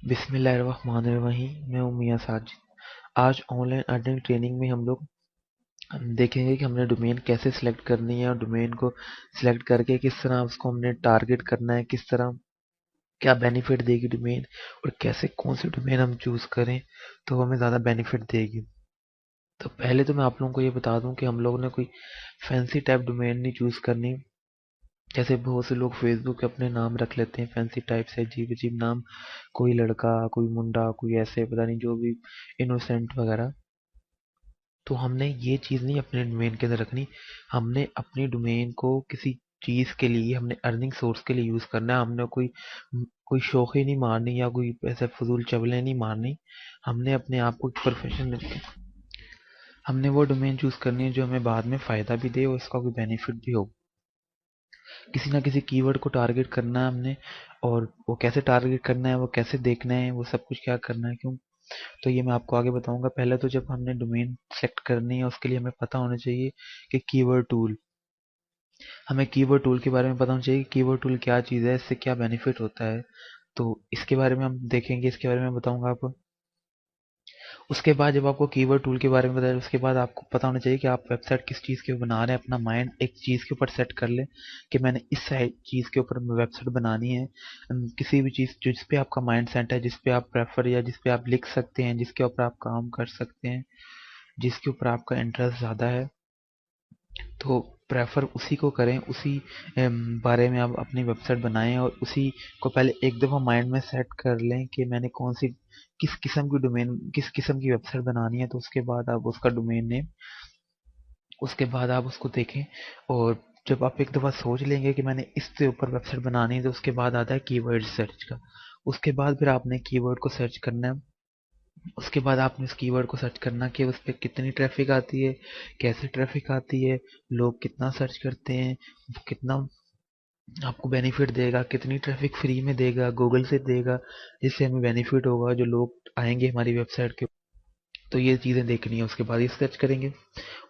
بسم اللہ الرحمن الرحیم، میں ہوں میاں ساجد۔ آج آن لائن ارننگ ٹریننگ میں ہم لوگ دیکھیں گے کہ ہم نے ڈومین کیسے سلیکٹ کرنی ہے، اور ڈومین کو سلیکٹ کر کے کس طرح اس کو ہم نے ٹارگٹ کرنا ہے، کس طرح کیا بینیفٹ دے گی ڈومین، اور کیسے کون سی ڈومین ہم چوز کریں تو ہمیں زیادہ بینیفٹ دے گی۔ تو پہلے تو میں آپ لوگوں کو یہ بتا دوں کہ ہم لوگوں نے کوئی فینسی ٹائپ ڈومین نہیں چوز کرنی۔ جیسے بہت سے لوگ فیس بک پہ اپنے نام رکھ لیتے ہیں فینسی ٹائپ سے، عجیب عجیب نام، کوئی لڑکا، کوئی منڈا، کوئی ایسے پتہ نہیں جو بھی، انوسینٹ وغیرہ۔ تو ہم نے یہ چیز نہیں اپنے ڈومین کے اندر رکھنی۔ ہم نے اپنی ڈومین کو کسی چیز کے لیے، ہم نے ارننگ سورس کے لیے یوز کرنا ہے۔ ہم نے کوئی شوخی نہیں مارنی یا کوئی ایسے فضول چبلیں نہیں مارنی۔ ہم نے اپنے آپ کو پروفیشن، ہم نے وہ ڈومین چوز کرنی ہے جو ہمیں بعد میں فائدہ بھی دے اور اس کا کوئی بینیفٹ بھی ہو۔ کسی نہ کسی کی ورڈ کو ٹارگٹ کرنا ہے ہم نے، اور وہ کیسے ٹارگٹ کرنا ہے، وہ کیسے دیکھنا ہے، وہ سب کچھ کیا کرنا ہے، کیوں، تو یہ میں آپ کو آگے بتاؤں گا۔ پہلے تو جب ہم نے ڈومین سلیکٹ کرنی ہے اس کے لیے ہمیں پتہ ہونا چاہیے کہ کی ورڈ ٹول، ہمیں کی ورڈ ٹول کے بارے میں پتہ ہونا چاہیے کہ کی ورڈ ٹول کیا چیز ہے، اس سے کیا بینیفٹ ہوتا ہے۔ تو اس کے بارے میں ہم دیکھیں گے، اس کے بارے میں بتاؤں گا آپ کو۔ اس کے بعد جب آپ کو کی ورڈ ٹول کے بارے میں بتایا، اس کے بعد آپ کو پتہ ہونا چاہیے کہ آپ ویب سائٹ کس چیز کے بنا رہے ہیں۔ اپنا مائنڈ ایک چیز کے اوپر سیٹ کر لیں کہ میں نے اس چیز کے اوپر ویب سائٹ بنانی ہے۔ کسی بھی چیز جس پہ آپ کا مائنڈ سیٹ ہے، جس پہ آپ پریفر یا جس پہ آپ لکھ سکتے ہیں، جس کے اوپر آپ کام کر سکتے ہیں، جس کے اوپر آپ کا انٹرسٹ زیادہ ہے، تو پریفر اسی کو کریں، اسی بارے میں آپ اپنی ویب سائٹ بنائیں، اور اسی کو پہلے ایک دفعہ مائنڈ میں سیٹ کر لیں کہ میں نے کون سی، کس قسم کی ڈومین، کس قسم کی ویب سائٹ بنانی ہے۔ تو اس کے بعد آپ اس کا ڈومین نیم، اس کے بعد آپ اس کو دیکھیں، اور جب آپ ایک دفعہ سوچ لیں گے کہ میں نے اس کے اوپر ویب سائٹ بنانی ہے، تو اس کے بعد آتا ہے کی ورڈ سرچ کا۔ اس کے بعد پھر آپ نے کی ورڈ کو سرچ کرنا ہے۔ اس کے بعد آپ نے اس کی ورڈ کو سرچ کرنا کہ اس پہ کتنی ٹریفک آتی ہے، کیسے ٹریفک آتی ہے، لوگ کتنا سرچ کرتے ہیں، کتنا آپ کو بینیفٹ دے گا، کتنی ٹریفک فری میں دے گا، گوگل سے دے گا، جس سے ہمیں بینیفٹ ہوگا جو لوگ آئیں گے ہماری ویب سائٹ کے۔ تو یہ چیزیں دیکھنی ہے، اس کے بعد یہ سرچ کریں گے۔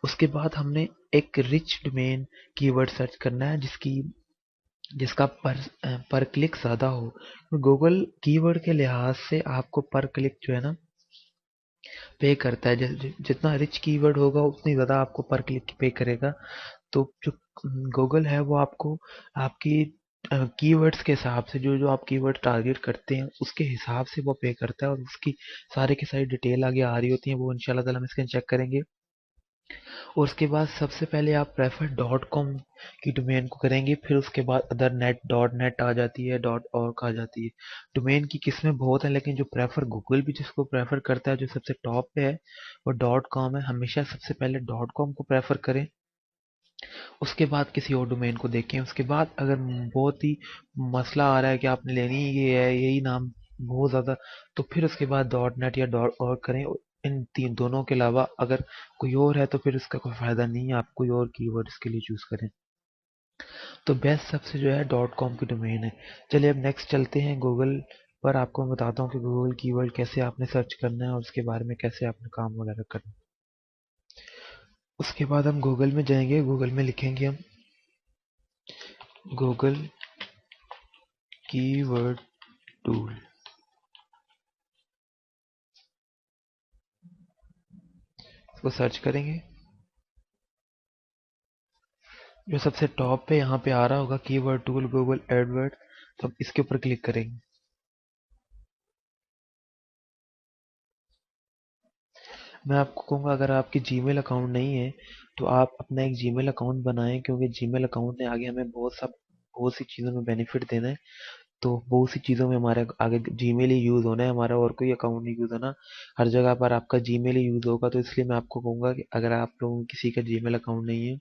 اس کے بعد ہم نے ایک رچ ڈومین کی ورڈ سرچ کرنا ہے جس کا پر کلک زیادہ ہو۔ گوگل کی ورڈ کے لحاظ سے آپ کو پر کلک جو ہے نا پے کرتا ہے، جتنا رچ کی ورڈ ہوگا اتنی زیادہ آپ کو پر کلک پے کرے گا۔ تو جو گوگل ہے وہ آپ کو آپ کی کی ورڈز کے حساب سے، جو آپ کی ورڈ ٹارگیٹ کرتے ہیں اس کے حساب سے وہ پے کرتا ہے، اور اس کی سارے کی ساری ڈیٹیل آگے آ رہی ہوتی ہیں، وہ انشاءاللہ تعالی ہم اس کے چیک کریں گے۔ اور اس کے بعد سب سے پہلے آپ پریفر ڈاٹ کام کی ڈومین کو کریں گے، پھر اس کے بعد ادر نیٹ، ڈاٹ نیٹ آ جاتی ہے، ڈاٹ اورگ آ جاتی ہے۔ ڈومین کی قسمیں بہت ہیں، لیکن جو پریفر گوگل بھی جس کو پریفر کرتا ہے، جو سب سے ٹاپ پہ ہے وہ ڈاٹ کام ہے۔ ہمیشہ سب سے پہلے ڈاٹ کام کو پریفر کریں، اس کے بعد کسی اور ڈومین کو دیکھیں۔ اس کے بعد اگر بہت ہی مسئلہ آ رہا ہے کہ آپ نے لینی یہ ہے، یہی نام بہت زیادہ، تو پھر اس کے بعد ڈاٹ نیٹ یا ڈاٹ اورگ کریں۔ ان تین دونوں کے علاوہ اگر کوئی اور ہے تو پھر اس کا کوئی فائدہ نہیں ہے، آپ کوئی اور کی ورڈ اس کے لیے چوز کریں۔ تو بیسٹ سب سے جو ہے ڈاٹ کام کی ڈومین ہے۔ چلیے اب نیکسٹ چلتے ہیں گوگل پر۔ آپ کو میں بتاتا ہوں کہ گوگل کی ورڈ کیسے آپ نے سرچ کرنا ہے، اور اس کے بارے میں کیسے آپ نے کام وغیرہ کرنا ہے۔ اس کے بعد ہم گوگل میں جائیں گے، گوگل میں لکھیں گے ہم گوگل کی ورڈ ٹول۔ اس کو سرچ کریں گے، جو سب سے ٹاپ پہ یہاں پہ آ رہا ہوگا keyword tool Google ad word, تو ہم اس کے اوپر کلک کریں گے۔ میں آپ کو کہوں گا اگر آپ کی جی میل اکاؤنٹ نہیں ہے تو آپ اپنا ایک جی میل اکاؤنٹ بنائیں، کیونکہ جی میل اکاؤنٹ نے آگے ہمیں بہت سی چیزوں میں بینیفٹ دینا ہے۔ تو بہت سی چیزوں میں ہمارے آگے جی میل ہی یوز ہونا ہے، ہمارا اور کوئی اکاؤنٹ نہیں یوز ہونا۔ ہر جگہ پر آپ کا جی میل ہی یوز ہوگا، تو اس لیے میں آپ کو کہوں گا کہ اگر آپ لوگوں کسی کا جی میل اکاؤنٹ نہیں ہے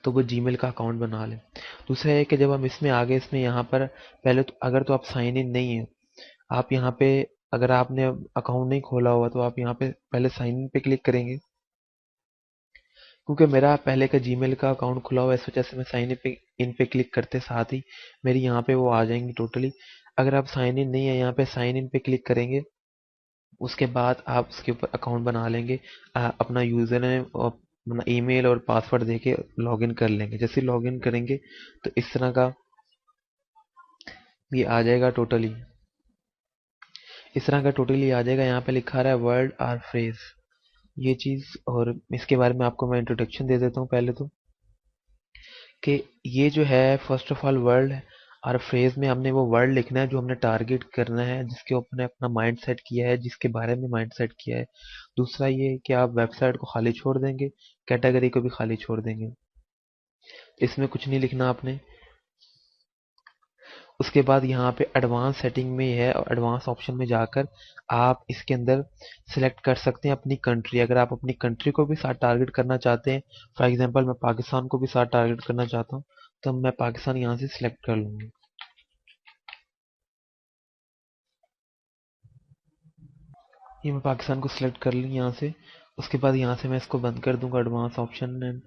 تو وہ جی میل کا اکاؤنٹ بنا لیں۔ دوسرا ہے کہ جب ہم اس میں آگے اس میں یہاں پر پہلے تو اگر تو آپ سائن ان نہیں ہیں، آپ یہاں پہ اگر آپ نے اکاؤنٹ نہیں کھولا ہوا تو آپ یہاں پہ پہلے سائن ان پہ کلک کریں گے، کیونکہ میرا پہلے کا جی میل کا اکاؤنٹ کھلا ہوا ہے، اس وجہ سے میں سائن ان پہ کلک کرتے ساتھ ہی میری یہاں پہ وہ آ جائیں گی ٹوٹلی۔ اگر آپ سائن ان نہیں ہے، یہاں پہ سائن ان پہ کلک کریں گے، اس کے بعد آپ اس کے اوپر اکاؤنٹ بنا لیں گے، اپنا یوزر نیم اور اپنا ای میل اور پاسورڈ دے کے لاگ ان کر لیں گے۔ جیسے لاگ ان کریں گے تو اس طرح کا یہ آ جائے گا ٹوٹلی۔ इस तरह का टोटली आ जाएगा। यहाँ पे लिखा रहा है वर्ड और फ्रेज, ये चीज़। और इसके बारे में आपको मैं इंट्रोडक्शन दे देता हूँ पहले तो, कि ये जो है फर्स्ट ऑफ ऑल वर्ड और फ्रेज में हमने वो वर्ड लिखना है जो हमने टारगेट करना है, जिसके ऊपर ने अपना माइंड सेट किया है, जिसके बारे में माइंड सेट किया है। दूसरा ये कि आप वेबसाइट को खाली छोड़ देंगे, कैटेगरी को भी खाली छोड़ देंगे, इसमें कुछ नहीं लिखना आपने। उसके बाद यहाँ पे एडवांस सेटिंग में है, और एडवांस ऑप्शन में जाकर आप इसके अंदर सिलेक्ट कर सकते हैं अपनी कंट्री। अगर आप अपनी कंट्री को भी साथ टारगेट करना चाहते हैं, फॉर एग्जांपल मैं पाकिस्तान को भी साथ टारगेट करना चाहता हूँ, तो मैं पाकिस्तान यहाँ से सिलेक्ट कर लूँगा। ये मैं पाकिस्तान को सिलेक्ट कर लूँ यहाँ से। उसके बाद यहाँ से मैं इसको बंद कर दूंगा एडवांस ऑप्शन, एंड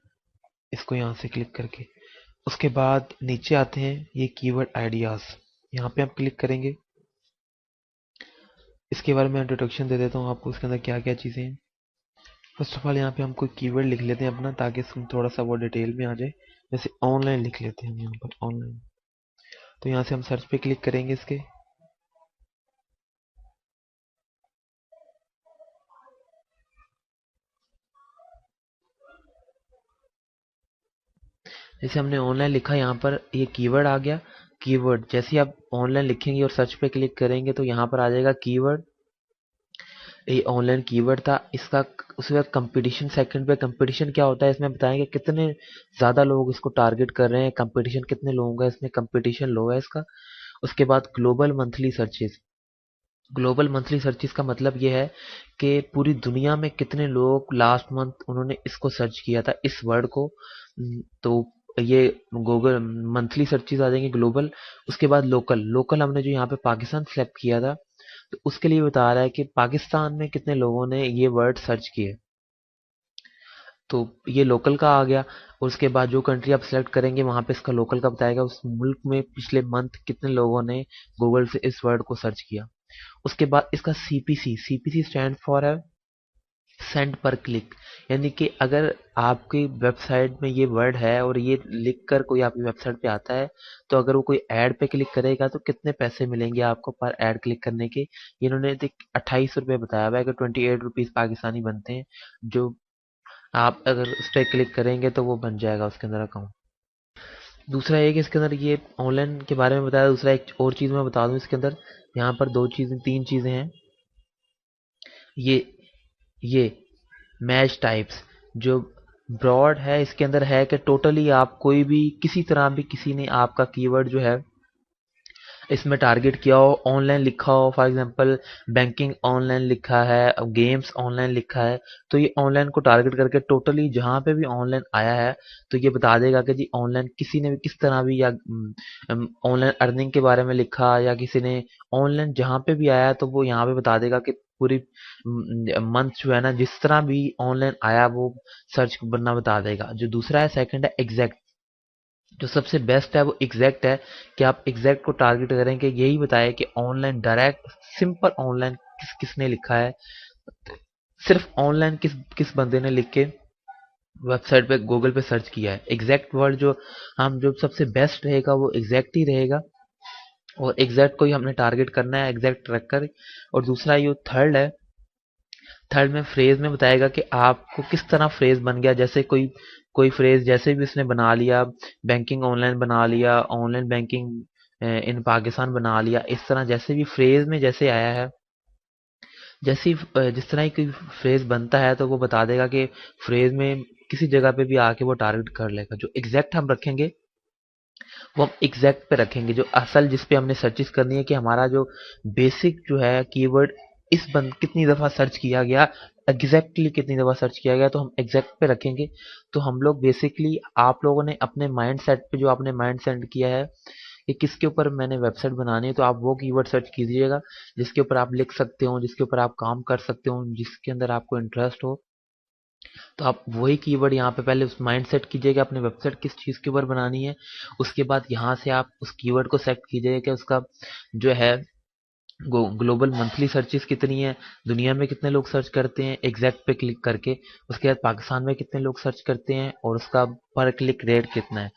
इसको यहाँ से क्लिक करके। उसके बाद नीचे आते हैं ये कीवर्ड आइडियाज, यहाँ पे आप क्लिक करेंगे। इसके बारे में इंट्रोडक्शन दे देता हूँ आपको, इसके अंदर क्या क्या चीज़ें हैं। फर्स्ट ऑफ ऑल यहाँ पे हम कोई कीवर्ड लिख लेते हैं अपना, ताकि इसमें थोड़ा सा वो डिटेल में आ जाए। जैसे ऑनलाइन लिख लेते हैं हम यहाँ पर, ऑनलाइन। तो यहाँ से हम सर्च पे क्लिक करेंगे इसके। जैसे हमने ऑनलाइन लिखा, यहाँ पर ये कीवर्ड आ गया। कीवर्ड जैसे ही आप ऑनलाइन लिखेंगे और सर्च पे क्लिक करेंगे तो यहाँ पर आ जाएगा कीवर्ड। ये ऑनलाइन कीवर्ड था इसका। उसके बाद कंपटीशन, सेकंड पे कंपटीशन क्या होता है इसमें बताएंगे, कितने ज़्यादा लोग इसको टारगेट कर रहे हैं, कंपटीशन कितने लोगों का इसमें, कंपटीशन लो है इसका। उसके बाद global monthly searches. Global monthly searches का मतलब ये है कि पूरी दुनिया में कितने लोग लास्ट मंथ उन्होंने इसको सर्च किया था, इस वर्ड को। तो ये गूगल मंथली सर्चेस आ जाएंगे ग्लोबल। उसके बाद लोकल, लोकल हमने जो यहाँ पे पाकिस्तान सेलेक्ट किया था, तो उसके लिए बता रहा है कि पाकिस्तान में कितने लोगों ने ये वर्ड सर्च किए। तो ये लोकल का आ गया। और उसके बाद जो कंट्री आप सेलेक्ट करेंगे वहां पे इसका लोकल का बताएगा, उस मुल्क में पिछले मंथ कितने लोगों ने गूगल से इस वर्ड को सर्च किया। उसके बाद इसका सीपीसी, सीपीसी स्टैंड फॉर है सेंड पर क्लिक। यानी कि अगर आपकी वेबसाइट में ये वर्ड है और ये लिख कर कोई आपकी वेबसाइट पे आता है, तो अगर वो कोई ऐड पे क्लिक करेगा तो कितने पैसे मिलेंगे आपको पर ऐड क्लिक करने के। इन्होंने 28 रुपये बताया हुआ है कि 28 रुपीज़ पाकिस्तानी बनते हैं। जो आप अगर उस पर क्लिक करेंगे तो वो बन जाएगा उसके अंदर अकाउंट। दूसरा ये कि इसके अंदर ये ऑनलाइन के बारे में बताया। दूसरा एक और चीज़ मैं बता दूं इसके अंदर, यहाँ पर दो चीज़ें, तीन चीज़ें हैं। ये ये मैच टाइप्स जो ब्रॉड है, इसके अंदर है कि टोटली आप कोई भी किसी तरह भी किसी ने आपका कीवर्ड जो है इसमें टारगेट किया हो, ऑनलाइन लिखा हो, फॉर एग्जांपल बैंकिंग ऑनलाइन लिखा है, गेम्स ऑनलाइन लिखा है, तो ये ऑनलाइन को टारगेट करके टोटली जहाँ पे भी ऑनलाइन आया है तो ये बता देगा कि जी ऑनलाइन किसी ने भी किस तरह भी, या ऑनलाइन अर्निंग के बारे में लिखा, या किसी ने ऑनलाइन जहाँ पे भी आया तो वो यहाँ पे बता देगा कि पूरी मंथ जो है ना, जिस तरह भी ऑनलाइन आया वो सर्च बनना बता देगा। जो दूसरा है, सेकंड है एग्जैक्ट। जो सबसे बेस्ट है वो एग्जैक्ट है, कि आप एग्जैक्ट को टारगेट करें कि यही बताए कि ऑनलाइन डायरेक्ट सिंपल ऑनलाइन किसने लिखा है, सिर्फ ऑनलाइन किस किस बंदे ने लिख के वेबसाइट पे गूगल पे सर्च किया है। एग्जैक्ट वर्ड जो हम जो सबसे बेस्ट रहेगा वो एग्जैक्ट ही रहेगा, और एग्जैक्ट को ही हमने टारगेट करना है एग्जैक्ट रख कर। और दूसरा ये थर्ड है, थर्ड में फ्रेज में बताएगा कि आपको किस तरह फ्रेज बन गया। जैसे कोई कोई फ्रेज जैसे भी उसने बना लिया, बैंकिंग ऑनलाइन बना लिया, ऑनलाइन बैंकिंग इन पाकिस्तान बना लिया, इस तरह जैसे भी फ्रेज में जैसे आया है, जैसे ही जिस तरह ही कोई फ्रेज बनता है तो वो बता देगा कि फ्रेज में किसी जगह पे भी आके वो टारगेट कर लेगा। जो एग्जैक्ट हम रखेंगे वो हम एग्जैक्ट पे रखेंगे, जो असल जिस पे हमने सर्चेस करनी है कि हमारा जो बेसिक जो है कीवर्ड इस बंद कितनी दफ़ा सर्च किया गया, एग्जैक्टली कितनी दफ़ा सर्च किया गया, तो हम एग्जैक्ट पे रखेंगे। तो हम लोग बेसिकली आप लोगों ने अपने माइंड सेट पे जो आपने माइंड सेट किया है कि किसके ऊपर मैंने वेबसाइट बनानी है, तो आप वो कीवर्ड सर्च कीजिएगा जिसके ऊपर आप लिख सकते हो, जिसके ऊपर आप काम कर सकते हो, जिसके अंदर आपको इंटरेस्ट हो। तो आप वही कीवर्ड यहाँ पे पहले उस माइंड सेट कीजिएगा अपने वेबसाइट किस चीज़ के ऊपर बनानी है। उसके बाद यहाँ से आप उस कीवर्ड को सेलेक्ट कीजिएगा कि उसका जो है ग्लोबल मंथली सर्चेस कितनी है, दुनिया में कितने लोग सर्च करते हैं एग्जैक्ट पे क्लिक करके। उसके बाद पाकिस्तान में कितने लोग सर्च करते हैं और उसका पर क्लिक रेट कितना है।